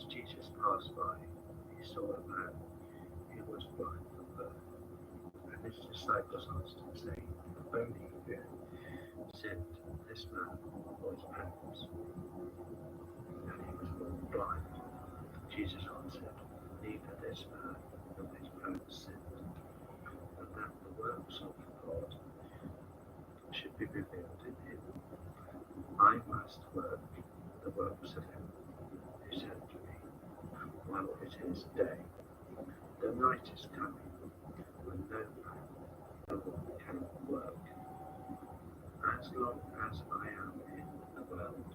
As Jesus passed by, he saw a man who was blind from birth, and his disciples asked him, saying, "If only who sinned, this man or his parents, and he was born blind?" Jesus answered, "Neither this man nor his parents sinned, but that the works of God should be revealed in him. I must work the works of him who sent me while it is day. The night is coming when no one can work. As long as I am in the world,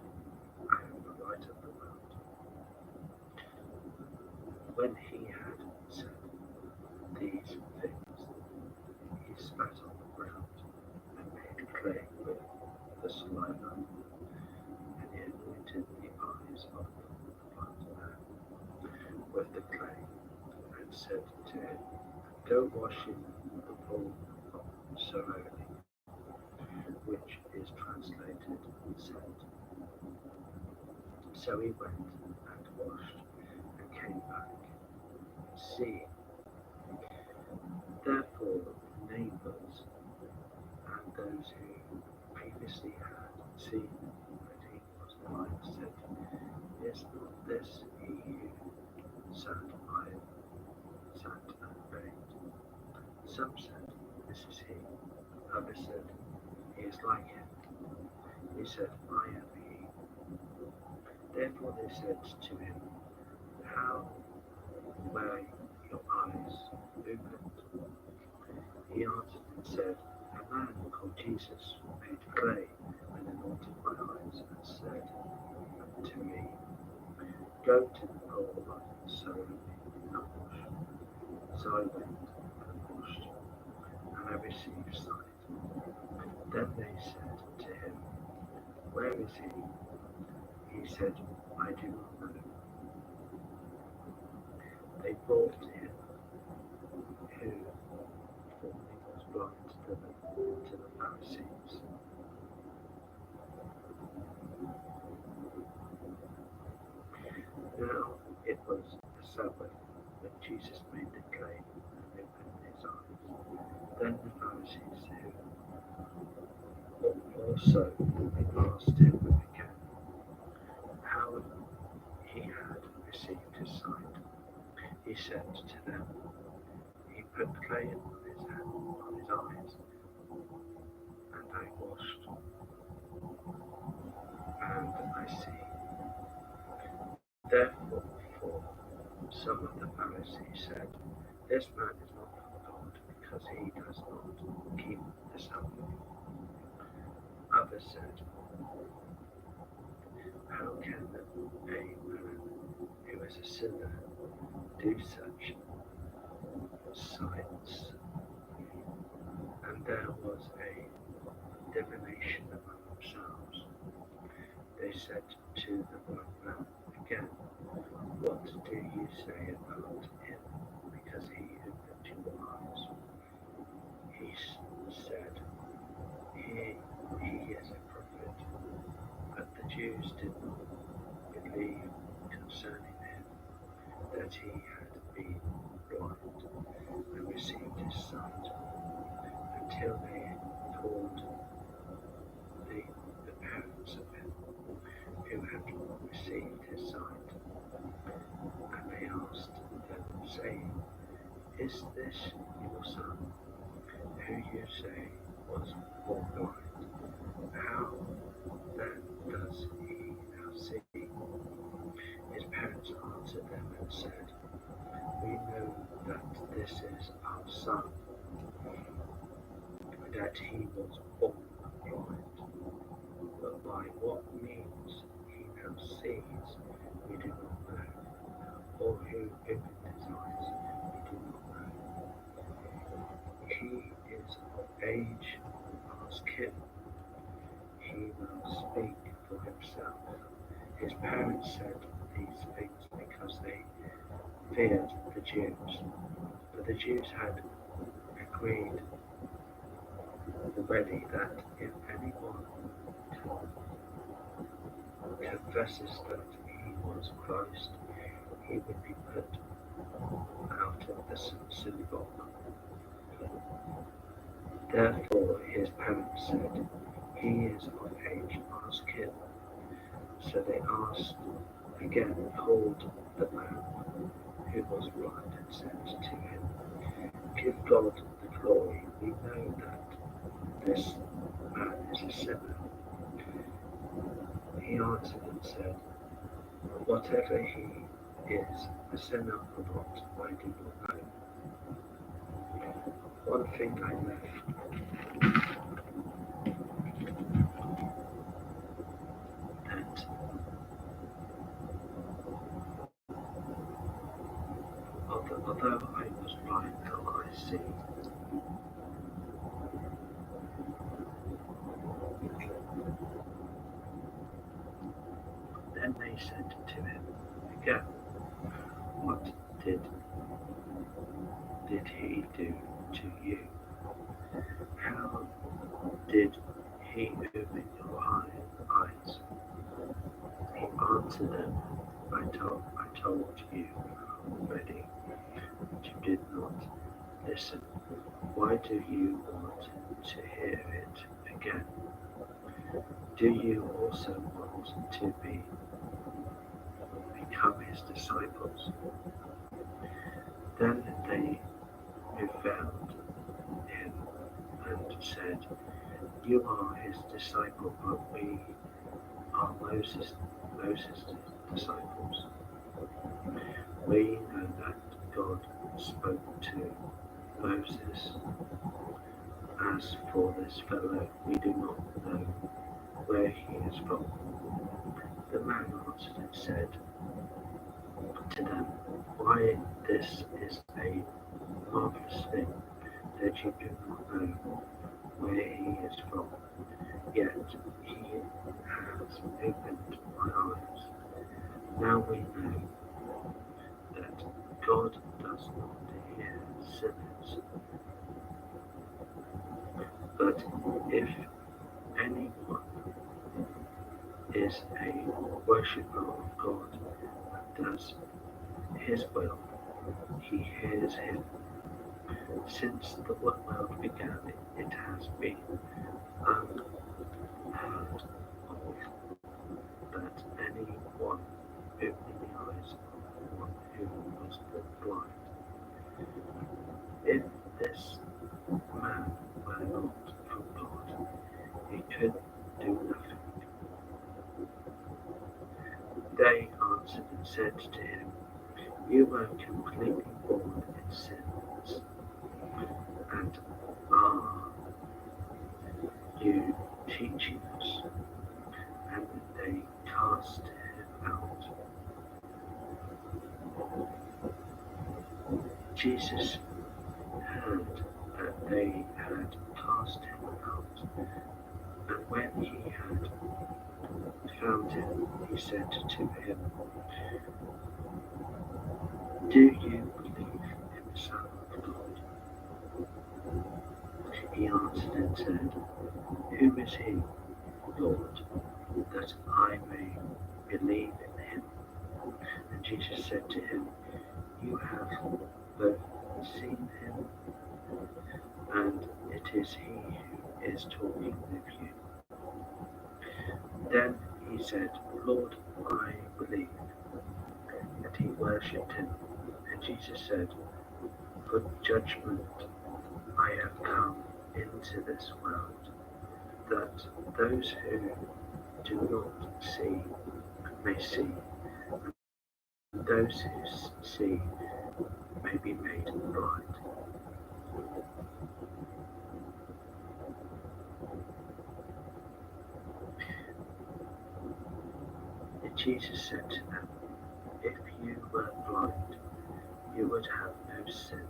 I am the light of the world." When he had said these things, he spat on the ground and made clay with the saliva, and he anointed the eyes of the blind man with the clay, and said to him, "Go wash in the pool of Siloam," which is translated sent. So he went and washed and came back, seeing. Therefore the neighbours and those who previously had seen that he was blind said, "Is not this he who sat and begged?" Some said, "This is he." Others said, "He is like him." He said, "I am he." Therefore they said to him, "How were your eyes opened?" He answered and said, "A man called Jesus made clay and anointed my eyes, and said to me, 'Go to the pool of Siloam and wash.' So I went and washed, and I received sight." Then they said to him, "Where is he?" He said, "I do not know." They brought him who formerly was blind to the Pharisees. Now it was the Sabbath when Jesus made the clay and opened his eyes. Then the Pharisees who also asked him again how he had received his sight. He said to them, "He put clay on his eyes, and I washed, and I see." Therefore some of the Pharisees said, "This man is not from God, because he does not keep the Sabbath." Others said, "How can a man who is a sinner do such signs?" And there was a divination among themselves. They said to the blind man again, "What do you say about him, because he opened your eyes?" He said, he is a prophet." But the Jews did not believe concerning him that he had been blind and received his sight, until they called the parents of him who had received his sight, and they asked them, saying, "Is this your son, who you say was born blind? How then does he now see?" His parents answered them and said, "We know that this is our son, that he was born blind, but by what means he now sees we do not know, or who opened his eyes we do not know. He is of age, ask him, he will speak for himself." His parents said these things because they feared the Jews, for the Jews had agreed already that if anyone confesses that he was Christ, he would be put out of the synagogue. Therefore his parents said, "He is of age, ask him." So they asked again. Behold, the man who was blind, and said to him, "Give God the glory. We know that this man is a sinner." He answered and said, "Whatever he is, a sinner or not, I do not know. One thing I left, that although I was blind, now I see." Then they said to him again, "What did he do to you? How did he open your eyes?" He answered them, I told you already, but you did not listen. Why do you want to hear it again? Do you also want to become his disciples? Then they reviled him and said, "You are his disciple, but we are Moses' disciples. We know that God spoke to Moses. As for this fellow, we do not know where he is from." The man answered and said to them, "Why, this is a marvelous thing, that you do not know where he is from. Yet he has opened my eyes. Now we know that God does not hear sinners. But if anyone is a worshipper of God and does his will, he hears him. Since the world began, it has been unheard of that anyone opening the eyes of one who was blind. If this man were not from God, he could do nothing." They answered and said to him, "You were completely born in sins, and are you teaching us?" And they cast him out. Jesus heard that they had cast him out, and when he had found him, he said to him, "Do you believe in the Son of God?" He answered and said, "Who is he, Lord, that I may believe in him?" And Jesus said to him, "You have both seen him, and it is he who is talking with you." Then he said, "Lord, I believe." And he worshipped him. And Jesus said, "For judgment I have come into this world, that those who do not see may see, and those who see may be made blind." And Jesus said to them, "If you were blind, you would have no sin.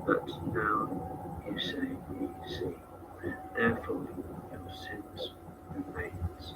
But now you say you see, therefore your sins remains."